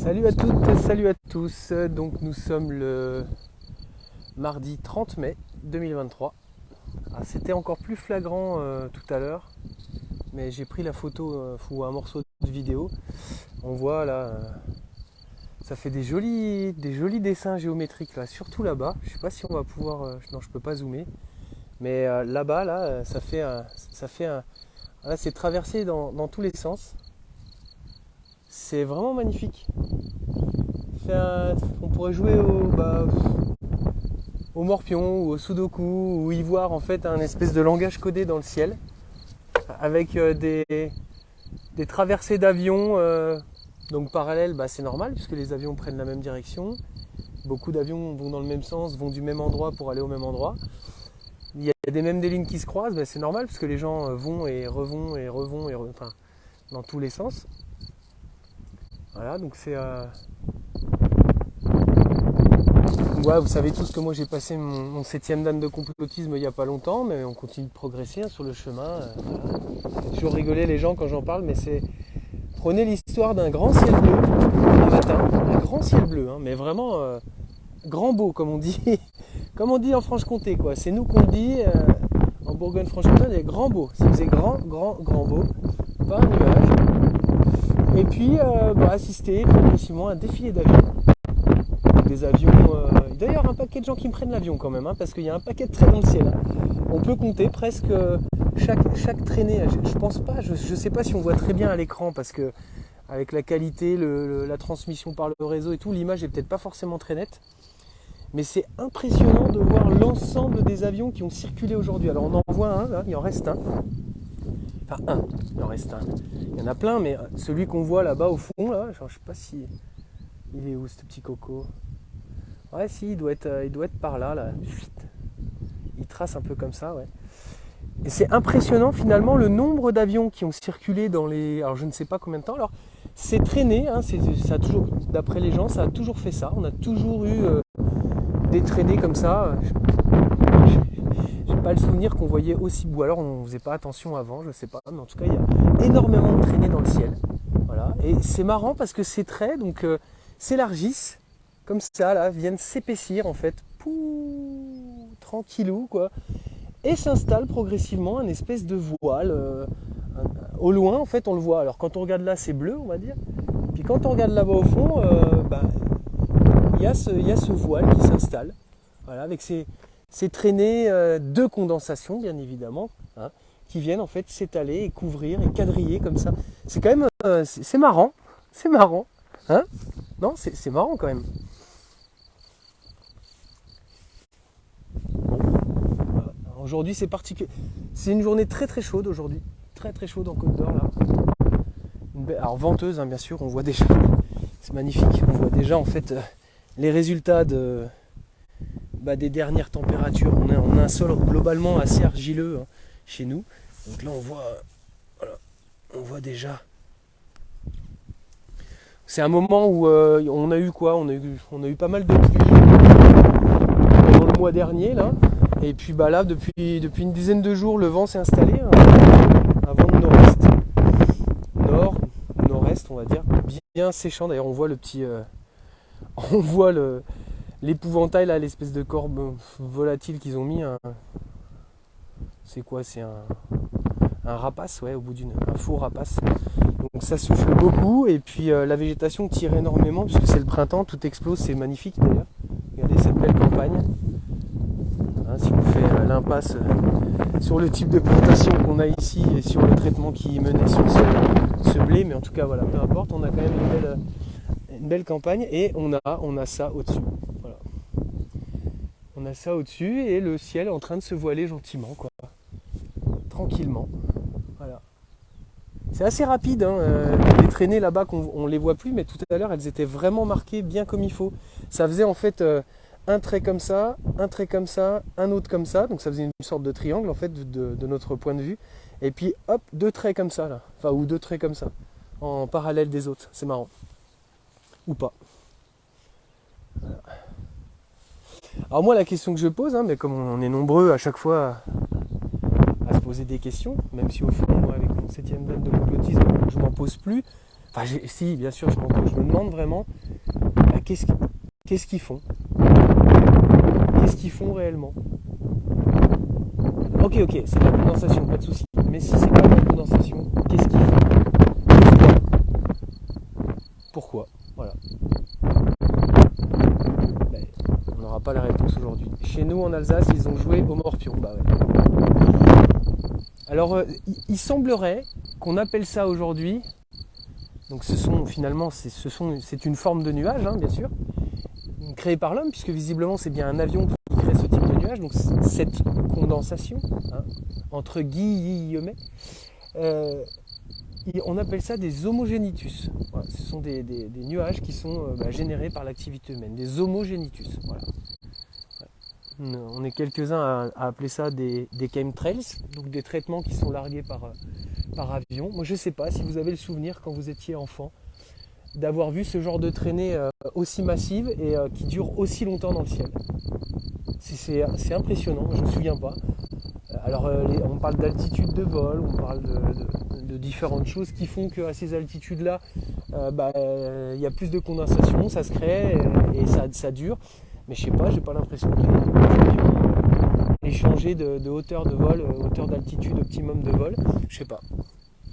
Salut à toutes, salut à tous. Donc nous sommes le mardi 30 mai 2023. Ah, c'était encore plus flagrant tout à l'heure, mais j'ai pris la photo ou un morceau de vidéo. On voit là, ça fait des jolis dessins géométriques là, surtout là-bas. Je sais pas si on va pouvoir, non je peux pas zoomer, mais là-bas là, là c'est traversé dans tous les sens. C'est vraiment magnifique. On pourrait jouer au morpion ou au sudoku ou y voir en fait un espèce de langage codé dans le ciel avec des traversées d'avions donc parallèles, c'est normal puisque les avions prennent la même direction. Beaucoup d'avions vont dans le même sens, vont du même endroit pour aller au même endroit. Il y a même des lignes qui se croisent, c'est normal puisque les gens vont et revont enfin, dans tous les sens. Voilà, donc c'est... Ouais, vous savez tous que moi j'ai passé mon 7e dan de complotisme il n'y a pas longtemps, mais on continue de progresser sur le chemin. Voilà. J'ai toujours rigolé les gens quand j'en parle, mais c'est... Prenez l'histoire d'un grand ciel bleu, un matin, un grand ciel bleu, mais vraiment grand beau comme on dit, comme on dit en Franche-Comté, quoi. C'est nous qu'on le dit en Bourgogne-Franche-Comté, il est grand beau, ça faisait grand beau, pas un nuage. Et puis assister progressivement à un défilé d'avions. Des avions. D'ailleurs, un paquet de gens qui me prennent l'avion quand même, parce qu'il y a un paquet de traits dans le ciel. On peut compter presque chaque traînée. Je pense pas, je sais pas si on voit très bien à l'écran parce que avec la qualité, la transmission par le réseau et tout, l'image est peut-être pas forcément très nette. Mais c'est impressionnant de voir l'ensemble des avions qui ont circulé aujourd'hui. Alors on en voit un, là, il en reste un. Enfin il en reste un. Il y en a plein, mais celui qu'on voit là-bas au fond, là, je sais pas si... Il est où ce petit coco? Ouais, si, il doit être par là, là. Il trace un peu comme ça, ouais. Et c'est impressionnant finalement le nombre d'avions qui ont circulé dans les... Alors je ne sais pas combien de temps. Alors c'est traîné, ça a toujours, d'après les gens, ça a toujours fait ça. On a toujours eu des traînées comme ça. J'ai pas le souvenir qu'on voyait aussi beau. Alors on ne faisait pas attention avant, je sais pas. Mais en tout cas, il y a énormément de traînées dans le ciel. Voilà. Et c'est marrant parce que ces traits donc, s'élargissent comme ça, là, viennent s'épaissir en fait. Tranquillou, quoi. Et s'installe progressivement un espèce de voile. Au loin, en fait, on le voit. Alors quand on regarde là, c'est bleu, on va dire. Puis quand on regarde là-bas au fond, il y a ce voile qui s'installe. Voilà, avec ces traînées de condensation, bien évidemment, qui viennent en fait s'étaler et couvrir et quadriller comme ça. C'est quand même... c'est marrant. C'est marrant. Non, c'est marrant quand même. Aujourd'hui c'est particulier. C'est une journée très très chaude aujourd'hui. Très très chaude en Côte d'Or là. Alors venteuse bien sûr, on voit déjà. C'est magnifique. On voit déjà en fait les résultats des dernières températures. On a un sol globalement assez argileux chez nous. Donc là on voit déjà. C'est un moment où on a eu quoi on a eu pas mal de pluie pendant le mois dernier là. Et puis là, depuis une dizaine de jours, le vent s'est installé. Un vent de nord-est, on va dire, bien séchant. D'ailleurs, on voit le petit, on voit l'épouvantail là, l'espèce de corbe volatile qu'ils ont mis. C'est quoi? C'est un rapace, ouais, au bout un faux rapace. Donc ça souffle beaucoup. Et puis la végétation tire énormément puisque c'est le printemps, tout explose, c'est magnifique d'ailleurs. Regardez cette belle campagne. Si on fait l'impasse sur le type de plantation qu'on a ici et sur le traitement qui menait sur ce blé, mais en tout cas voilà, peu importe, on a quand même une belle campagne et on a ça au-dessus. Voilà. On a ça au-dessus et le ciel est en train de se voiler gentiment, quoi. Tranquillement. Voilà. C'est assez rapide, les traînées là-bas qu'on les voit plus, mais tout à l'heure elles étaient vraiment marquées bien comme il faut. Ça faisait en fait un trait comme ça, un autre comme ça, donc ça faisait une sorte de triangle en fait de notre point de vue, et puis hop, 2 traits comme ça là, enfin ou 2 traits comme ça, en parallèle des autres, c'est marrant. Ou pas. Voilà. Alors moi la question que je pose, mais comme on est nombreux à chaque fois à se poser des questions, même si au fond moi avec mon 7e dan de complotisme je m'en pose plus, Enfin, si, bien sûr, je me demande vraiment qu'est-ce qu'ils font. Qu'est-ce qu'ils font réellement? Ok, c'est de la condensation, pas de souci. Mais si c'est pas de la condensation, qu'est-ce qu'ils font? Pourquoi? Voilà. Ben, on n'aura pas la réponse aujourd'hui. Chez nous, en Alsace, ils ont joué au morpion. Bah ouais. Alors, il semblerait qu'on appelle ça aujourd'hui... Donc c'est une forme de nuage, hein, bien sûr, créée par l'homme, puisque visiblement c'est bien un avion qui crée ce type de nuage, donc cette condensation, hein, entre guillemets, on appelle ça des homogénitus. Voilà, ce sont des nuages qui sont générés par l'activité humaine, des homogénitus. Voilà. On est quelques-uns à appeler ça des chemtrails, donc des traitements qui sont largués par avion. Moi je ne sais pas si vous avez le souvenir quand vous étiez enfant d'avoir vu ce genre de traînée aussi massive et qui dure aussi longtemps dans le ciel. C'est impressionnant, je ne me souviens pas. Alors on parle d'altitude de vol, on parle de différentes choses qui font qu'à ces altitudes-là, y a plus de condensation, ça se crée et ça dure. Mais je sais pas, j'ai pas l'impression que les avions aient changé de hauteur de vol, hauteur d'altitude optimum de vol. Je sais pas.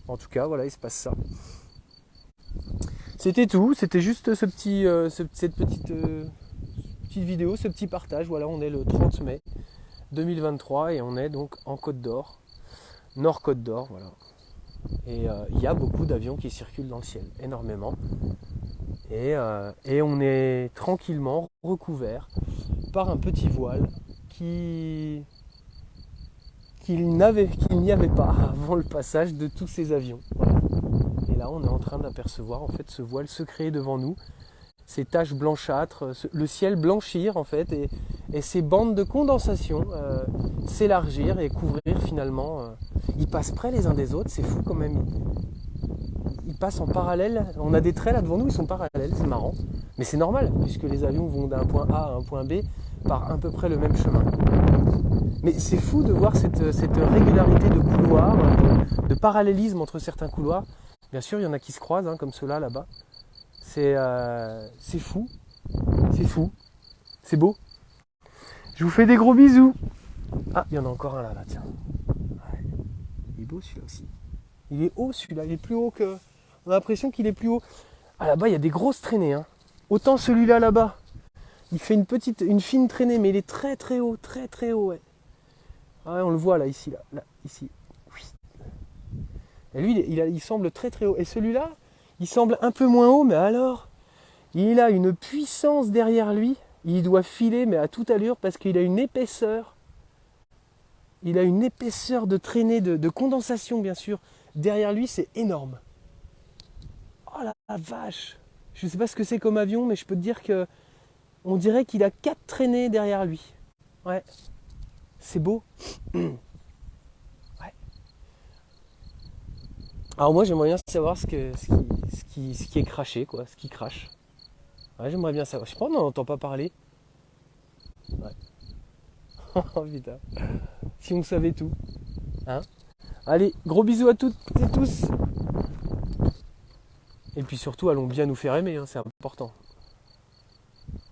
En tout cas, voilà, il se passe ça. C'était tout, c'était juste cette petite vidéo, ce petit partage. Voilà, on est le 30 mai 2023 et on est donc en Côte d'Or, Nord Côte d'Or, voilà. Et il y a beaucoup d'avions qui circulent dans le ciel, énormément. Et on est tranquillement recouvert par un petit voile qu'il n'y avait pas avant le passage de tous ces avions. Voilà. Et là, on est en train d'apercevoir en fait ce voile se créer devant nous, ces taches blanchâtres, le ciel blanchir en fait, et ces bandes de condensation s'élargir et couvrir finalement. Ils passent près les uns des autres, c'est fou quand même. Ils passent en parallèle. On a des traits là devant nous, ils sont parallèles, c'est marrant. Mais c'est normal, puisque les avions vont d'un point A à un point B par à peu près le même chemin. Mais c'est fou de voir cette régularité de couloirs, de parallélisme entre certains couloirs. Bien sûr, il y en a qui se croisent, hein, comme ceux-là, là-bas. C'est fou. C'est fou. C'est beau. Je vous fais des gros bisous. Ah, il y en a encore un là, tiens. Ouais. Il est beau celui-là aussi. Il est haut celui-là, il est plus haut que... On a l'impression qu'il est plus haut. Ah là-bas, il y a des grosses traînées. Hein. Autant celui-là là-bas, il fait une fine traînée, mais il est très très haut, ouais. Ah ouais, on le voit là, ici, ici. Et lui, il semble très très haut. Et celui-là, il semble un peu moins haut, mais alors, il a une puissance derrière lui. Il doit filer, mais à toute allure, parce qu'il a une épaisseur. Il a une épaisseur de traînée, de condensation, bien sûr. Derrière lui, c'est énorme. Oh la vache! Je ne sais pas ce que c'est comme avion, mais je peux te dire que on dirait qu'il a 4 traînées derrière lui. Ouais. C'est beau. Ouais. Alors moi, j'aimerais bien savoir ce qui est craché, quoi, ce qui crache. Ouais, j'aimerais bien savoir. Je sais pas, on n'en entend pas parler. Ouais. Oh putain. Si on savait tout. Hein? Allez, gros bisous à toutes et tous. Et puis surtout, allons bien nous faire aimer, hein, c'est important.